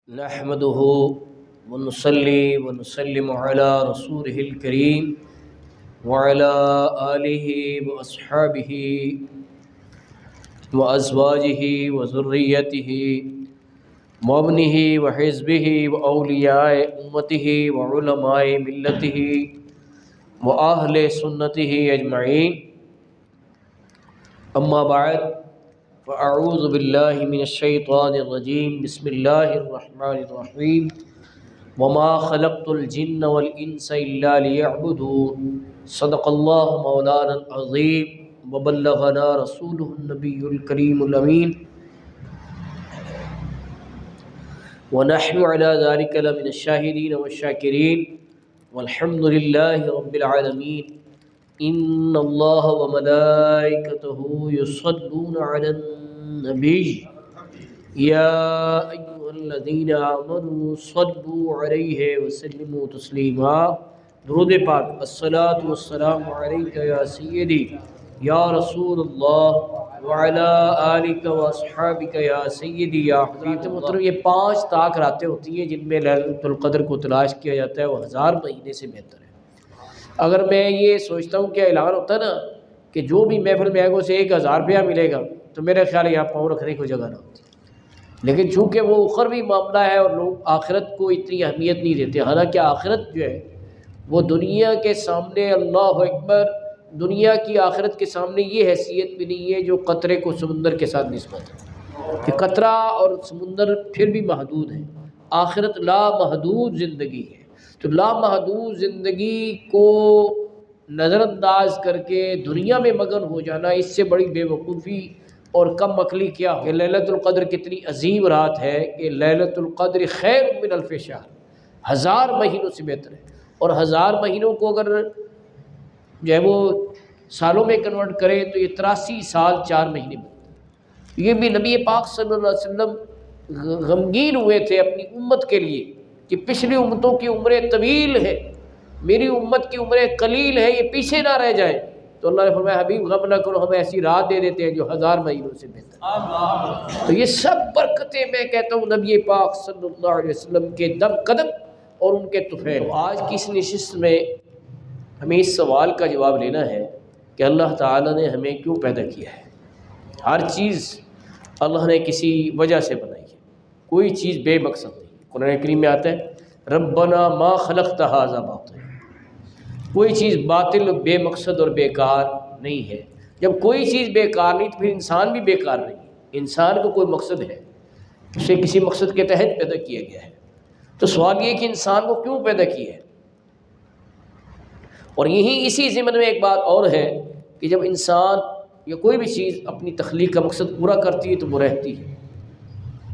نحمده ونصلي ونسلم على رسوله الكريم وعلى آله وأصحابه وأزواجه وذريته وابنه وحزبه وأولياء أمته وعلماء ملته وأهل سنته أجمعين. أما بعد فأعوذ بالله من الشيطان الرجيم. بسم الله الرحمن الرحيم. وما خلقت الجن والإنس إلا ليعبدون. صدق الله مولانا العظيم وبلغنا رسوله النبي الكريم الأمين ونحن على ذلك لمن الشاهدين والشاكرين والحمد لله رب العالمين. ان اللہ وملائکتہ یصلون علی النبی یا ایھا الذین آمنوا صلوا علیہ وسلموا تسلیما. درود پاک. الصلاۃ والسلام علیک یا سیدی یا رسول اللہ وعلی آلک واصحابک یا سیدی یا حضرت محترم. یہ 5 طاق راتیں ہوتی ہیں جن میں لیلۃ القدر کو تلاش کیا جاتا ہے. وہ 1000 مہینے سے بہتر ہے. اگر میں یہ سوچتا ہوں کہ اعلان ہوتا نا کہ جو بھی محفل میں آئے گا اسے 1000 روپیہ ملے گا تو میرے خیال ہے یہاں پاؤں رکھنے کو جگہ نہ ہوتی. لیکن چونکہ وہ اخروی معاملہ ہے اور لوگ آخرت کو اتنی اہمیت نہیں دیتے. حالانکہ آخرت جو ہے وہ دنیا کے سامنے، اللہ اکبر، دنیا کی آخرت کے سامنے یہ حیثیت بھی نہیں ہے جو قطرے کو سمندر کے ساتھ نسبت ہے کہ قطرہ اور سمندر پھر بھی محدود ہے. آخرت لامحدود زندگی ہے. تو لامحدود زندگی کو نظر انداز کر کے دنیا میں مگن ہو جانا، اس سے بڑی بے وقوفی اور کم عقلی کیا ہو. لیلۃ القدر کتنی عظیم رات ہے کہ لیلۃ القدر خیر من الف شہر، 1000 مہینوں سے بہتر ہے. اور 1000 مہینوں کو اگر جو ہے وہ سالوں میں کنورٹ کرے تو یہ 83 سال 4 مہینے میں. یہ بھی نبی پاک صلی اللہ علیہ وسلم غمگین ہوئے تھے اپنی امت کے لیے کہ پچھلی امتوں کی عمریں طویل ہیں، میری امت کی عمریں قلیل ہیں، یہ پیچھے نہ رہ جائیں. تو اللہ نے فرمایا حبیب غم نہ کرو، ہمیں ایسی رات دے دیتے ہیں جو 1000 مہینوں سے بہتر. تو یہ سب برکتیں میں کہتا ہوں نبی پاک صلی اللہ علیہ وسلم کے دم قدم اور ان کے طفیل. آج کی اس نشست میں ہمیں اس سوال کا جواب لینا ہے کہ اللہ تعالیٰ نے ہمیں کیوں پیدا کیا ہے. ہر چیز اللہ نے کسی وجہ سے بنائی ہے، کوئی چیز بے مقصد نہیں. قرآن کریم میں آتا ہے ربنا ما خلقت ھذا باطلا. کوئی چیز باطل، بے مقصد اور بیکار نہیں ہے. جب کوئی چیز بیکار نہیں تو پھر انسان بھی بیکار نہیں. انسان کو کوئی مقصد ہے، اسے کسی مقصد کے تحت پیدا کیا گیا ہے. تو سوال یہ کہ انسان کو کیوں پیدا کیا ہے. اور یہی اسی ضمن میں ایک بات اور ہے کہ جب انسان یا کوئی بھی چیز اپنی تخلیق کا مقصد پورا کرتی ہے تو وہ رہتی ہے،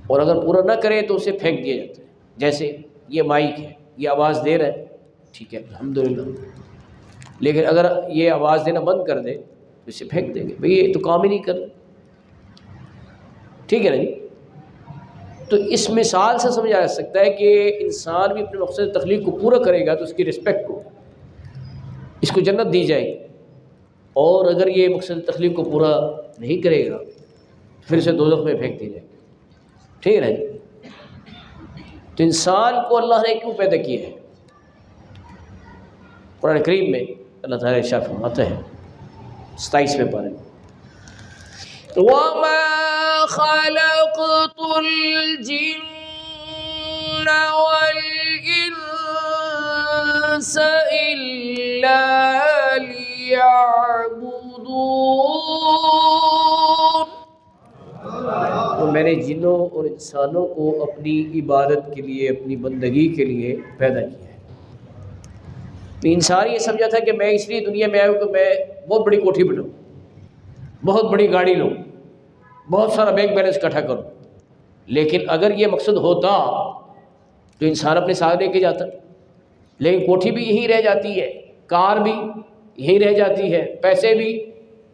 اور اگر پورا نہ کرے تو اسے پھینک دیا جاتا ہے. جیسے یہ مائک ہے، یہ آواز دے رہا ہے، ٹھیک ہے الحمدللہ، لیکن اگر یہ آواز دینا بند کر دے تو اسے پھینک دیں گے، بھئی یہ تو کام ہی نہیں کر رہا. ٹھیک ہے نا جی. تو اس مثال سے سمجھا جا سکتا ہے کہ انسان بھی اپنے مقصد تخلیق کو پورا کرے گا تو اس کی رسپیکٹ کو، اس کو جنت دی جائے گی. اور اگر یہ مقصد تخلیق کو پورا نہیں کرے گا پھر اسے دوزخ میں پھینک دی جائے گی. ٹھیک ہے نا جی. تو انسان کو اللہ نے کیوں پیدا کیا ہے. قرآن کریم میں اللہ تعالیٰ ارشاد فرماتا ہے 27ویں پارے میں وَمَا خَلَقْتُ الْجِنَّ وَالْإِنسَ إِلَّا لِيَعْبُدُونَ. تو میں نے جنوں اور انسانوں کو اپنی عبادت کے لیے، اپنی بندگی کے لیے پیدا کیا ہے. انسان یہ سمجھا تھا کہ میں اس لیے دنیا میں آیا ہوں کہ میں بہت بڑی کوٹھی بناؤں، بہت بڑی گاڑی لوں، بہت سارا بینک بیلنس اکٹھا کروں. لیکن اگر یہ مقصد ہوتا تو انسان اپنے ساتھ لے کے جاتا. لیکن کوٹھی بھی یہیں رہ جاتی ہے، کار بھی یہیں رہ جاتی ہے، پیسے بھی،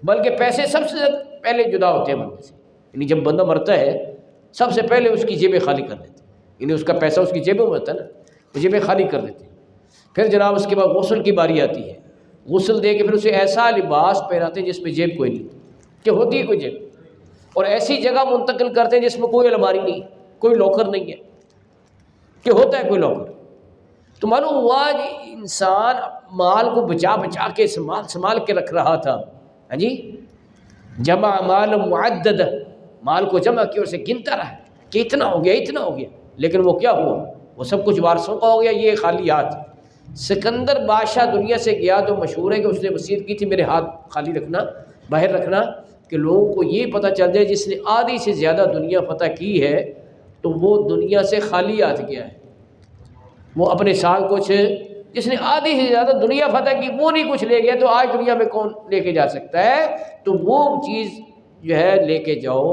بلکہ پیسے سب سے پہلے جدا ہوتے ہیں بندے سے. یعنی جب بندہ مرتا ہے سب سے پہلے اس کی جیبیں خالی کر دیتے ہیں. یعنی اس کا پیسہ اس کی جیبوں میں ہوتا ہے نا، وہ جیبیں خالی کر دیتے ہیں. پھر جناب اس کے بعد غسل کی باری آتی ہے. غسل دے کے پھر اسے ایسا لباس پہناتے ہیں جس میں جیب کوئی نہیں کہ ہوتی ہے کوئی جیب، اور ایسی جگہ منتقل کرتے ہیں جس میں کوئی الماری نہیں، کوئی لاکر نہیں ہے. کہ ہوتا ہے کوئی نوکر؟ تو معلوم ہوا انسان مال کو بچا بچا کے سنبھال کے رکھ رہا تھا، ہاں جی، جمع مال معدد، مال کو جمع کیا اور اسے گنتا رہا کہ اتنا ہو گیا اتنا ہو گیا، لیکن وہ کیا ہوا؟ وہ سب کچھ وارثوں کا ہو گیا، یہ خالی ہاتھ۔ سکندر بادشاہ دنیا سے گیا تو مشہور ہے کہ اس نے وصیت کی تھی میرے ہاتھ خالی رکھنا، باہر رکھنا، کہ لوگوں کو یہ پتہ چل جائے جس نے آدھی سے زیادہ دنیا فتح کی ہے تو وہ دنیا سے خالی ہاتھ گیا ہے، وہ اپنے ساتھ کچھ، جس نے آدھی سے زیادہ دنیا فتح کی وہ نہیں کچھ لے گیا، تو آج دنیا میں کون لے کے جا سکتا ہے؟ تو وہ چیز جو ہے لے کے جاؤ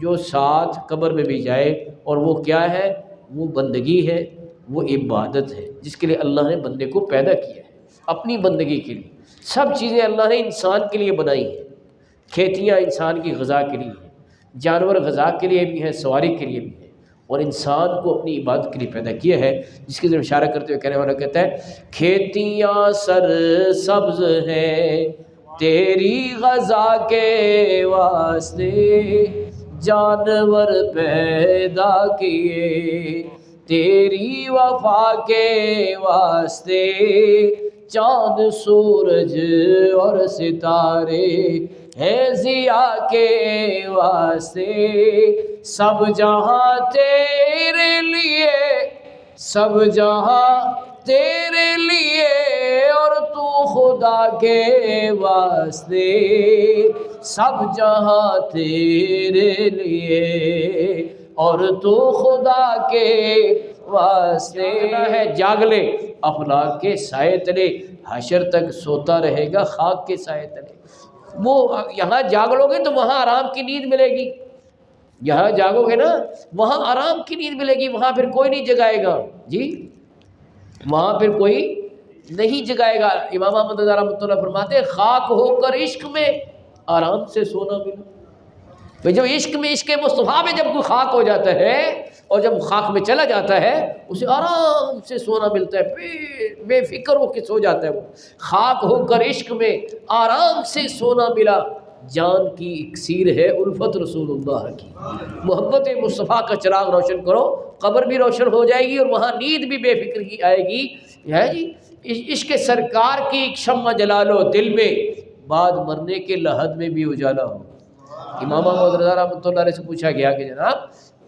جو ساتھ قبر میں بھی جائے، اور وہ کیا ہے؟ وہ بندگی ہے، وہ عبادت ہے، جس کے لیے اللہ نے بندے کو پیدا کیا ہے اپنی بندگی کے لیے۔ سب چیزیں اللہ نے انسان کے لیے بنائی ہیں، کھیتیاں انسان کی غذا کے لیے ہیں، جانور غذا کے لیے بھی ہیں، سواری کے لیے بھی ہیں، اور انسان کو اپنی عبادت کے لیے پیدا کیا ہے، جس کی طرف اشارہ کرتے ہوئے کہنے والا کہتا ہے کھیتیاں سر سبز ہیں تیری غذا کے واسطے، جانور پیدا کیے تیری وفا کے واسطے، چاند سورج اور ستارے ہیں ضیاء کے واسطے، سب جہاں تیرے لیے، سب جہاں تیرے لیے، اور تو خدا کے واسطے، سب جہاں تیرے لیے اور تو خدا کے واسطے ہے۔ جاگ لے افلاک کے سائے تلے، حشر تک سوتا رہے گا خاک کے سائے تلے۔ وہ یہاں جاگ لو گے تو وہاں آرام کی نیند ملے گی، یہاں جاگو گے نا وہاں آرام کی نیند ملے گی، وہاں پھر کوئی نہیں جگائے گا، جی وہاں پھر کوئی نہیں جگائے گا۔ امام احمد رضا رحمۃ اللہ فرماتے ہیں خاک ہو کر عشق میں آرام سے سونا ملا۔ بھئی جب عشق میں، عشق مصطفیٰ میں جب کوئی خاک ہو جاتا ہے اور جب خاک میں چلا جاتا ہے اسے آرام سے سونا ملتا ہے، بے فکر ہو کے سو جاتا ہے۔ وہ خاک ہو کر عشق میں آرام سے سونا ملا، جان کی اکسیر ہے الفت رسول اللہ کی۔ محبت مصطفیٰ کا چراغ روشن کرو، قبر بھی روشن ہو جائے گی اور وہاں نیند بھی بے فکر کی آئے گی، ہے جی۔ عشق سرکار کی ایک شمع جلا لو دل میں، بعد مرنے کے لحد میں بھی اجالا ہو۔ امام احمد رضا رحمۃ اللہ علیہ سے پوچھا گیا کہ جناب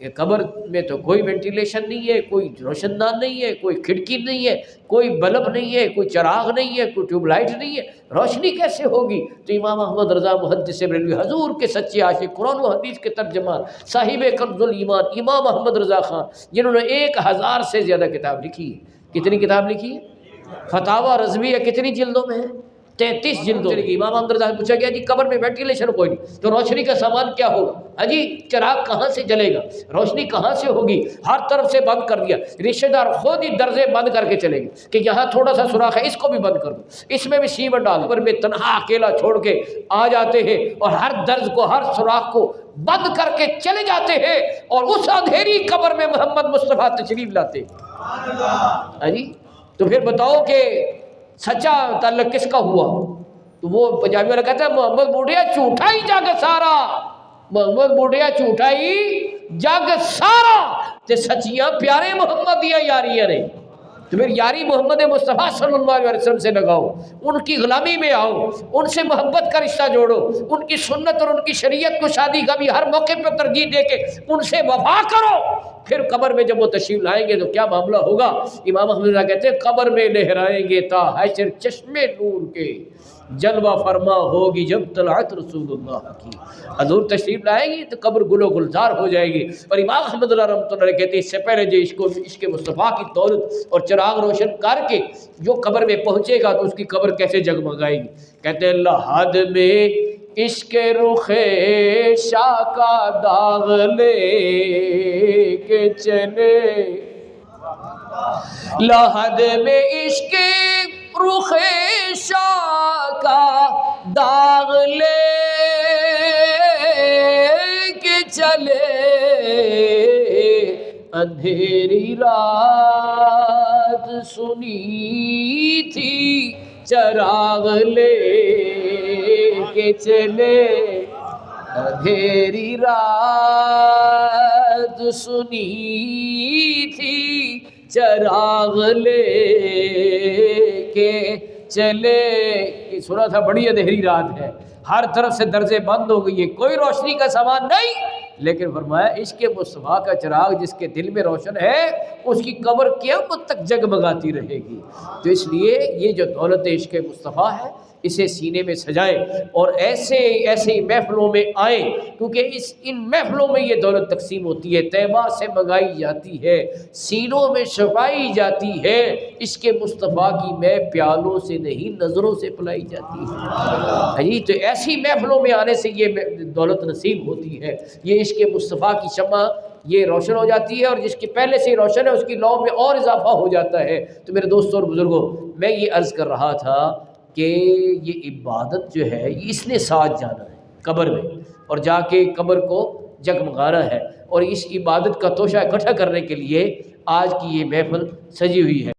کہ قبر میں تو کوئی وینٹیلیشن نہیں ہے، کوئی روشن دان نہیں ہے، کوئی کھڑکی نہیں ہے، کوئی بلب نہیں ہے، کوئی چراغ نہیں ہے، کوئی ٹیوب لائٹ نہیں ہے، روشنی کیسے ہوگی؟ تو امام احمد رضا محدث بریلوی حضور کے سچے عاشق، قرآن و حدیث کے ترجمان، صاحب کنز الایمان امام احمد رضا خان، جنہوں نے 1000 سے زیادہ کتاب لکھی ہے۔ کتنی کتاب لکھی ہے؟ فتاوی رضویہ کتنی جلدوں میں ہے؟ 33 جلدوں کی۔ امام احمد رضا سے پوچھا گیا جی قبر میں وینٹیلیشن کوئی نہیں تو روشنی کا سامان کیا ہوگا؟ ہاں جی چراغ کہاں سے جلے گا؟ روشنی کہاں سے ہوگی؟ ہر طرف سے بند کر دیا، رشتہ دار خود ہی درزے بند کر کے چلے گئے کہ یہاں تھوڑا سا سوراخ ہے اس کو بھی بند کر دو، اس میں بھی سیمنٹ ڈال۔ قبر میں تنہا اکیلا چھوڑ کے آ جاتے ہیں اور ہر درز کو، ہر سوراخ کو بند کر کے چلے جاتے ہیں، اور اس اندھیری قبر میں محمد مصطفیٰ تشریف لاتے ہیں۔ ہاں جی تو پھر بتاؤ کہ سچا تعلق کس کا ہوا؟ تو وہ پنجابی والا کہتا ہے محمد بوڑھیا جھوٹا ہی جگ سارا، محمد بوڑھیا جھوٹا ہی جگ سارا، تے سچیاں پیارے محمد دیاں یاریاں نے۔ تو پھر یاری محمد مصطفیٰ صلی اللہ علیہ وسلم سے لگاؤ، ان کی غلامی میں آؤ، ان سے محبت کا رشتہ جوڑو، ان کی سنت اور ان کی شریعت کو شادی کا بھی ہر موقع پر ترجیح دے کے ان سے وفا کرو۔ پھر قبر میں جب وہ تشریف لائیں گے تو کیا معاملہ ہوگا؟ امام احمد رضا کہتے ہیں قبر میں لہرائیں گے تا حشر چشمے نور کے، جلوہ فرما ہوگی جب طلعت رسول اللہ کی۔ حضور تشریف لائیں گی تو قبر گل و گلزار ہو جائے گی۔ اور امام احمد رضا رحمۃ اللہ علیہ کہتے ہیں اس سے پہلے جو عشق مصطفیٰ کی دولت اور چراغ روشن کر کے جو قبر میں پہنچے گا تو اس کی قبر کیسے جگمگائے گی؟ کہتے ہیں لحد میں عشق رخ شاہ کا داغ لے کے چلے، لحد میں عشق رخ شاہ کا داغ لے کے چلے، اندھیری رات سنی تھی چراغ لے کے چلے، اندھیری رات سنی تھی چراغ لے کے چلے. یہ سنا تھا بڑی اندھیری رات ہے، ہر طرف سے درزیں بند ہو گئی ہیں، کوئی روشنی کا سامان نہیں، لیکن فرمایا عشق مصطفیٰ کا چراغ جس کے دل میں روشن ہے اس کی قبر قیامت تک جگمگاتی رہے گی. تو اس لیے یہ جو دولت عشق مصطفیٰ ہے اسے سینے میں سجائیں اور ایسے محفلوں میں آئیں، کیونکہ ان محفلوں میں یہ دولت تقسیم ہوتی ہے، طیبہ سے منگائی جاتی ہے، سینوں میں چھپائی جاتی ہے. عشق مصطفیٰ کی میں پیالوں سے نہیں نظروں سے پلائی جاتی ہے. تو ایسی محفلوں میں آنے سے یہ دولت نصیب ہوتی ہے. یہ عشق مصطفیٰ کی شمع یہ روشن ہو جاتی ہے، اور جس کی پہلے سے ہی روشن ہے اس کی لو میں اور اضافہ ہو جاتا ہے. تو میرے دوستوں اور بزرگوں، میں یہ عرض کر رہا تھا کہ یہ عبادت جو ہے اس نے ساتھ جانا ہے قبر میں، اور جا کے قبر کو جگمگانا ہے، اور اس عبادت کا توشہ اکٹھا کرنے کے لیے آج کی یہ محفل سجی ہوئی ہے.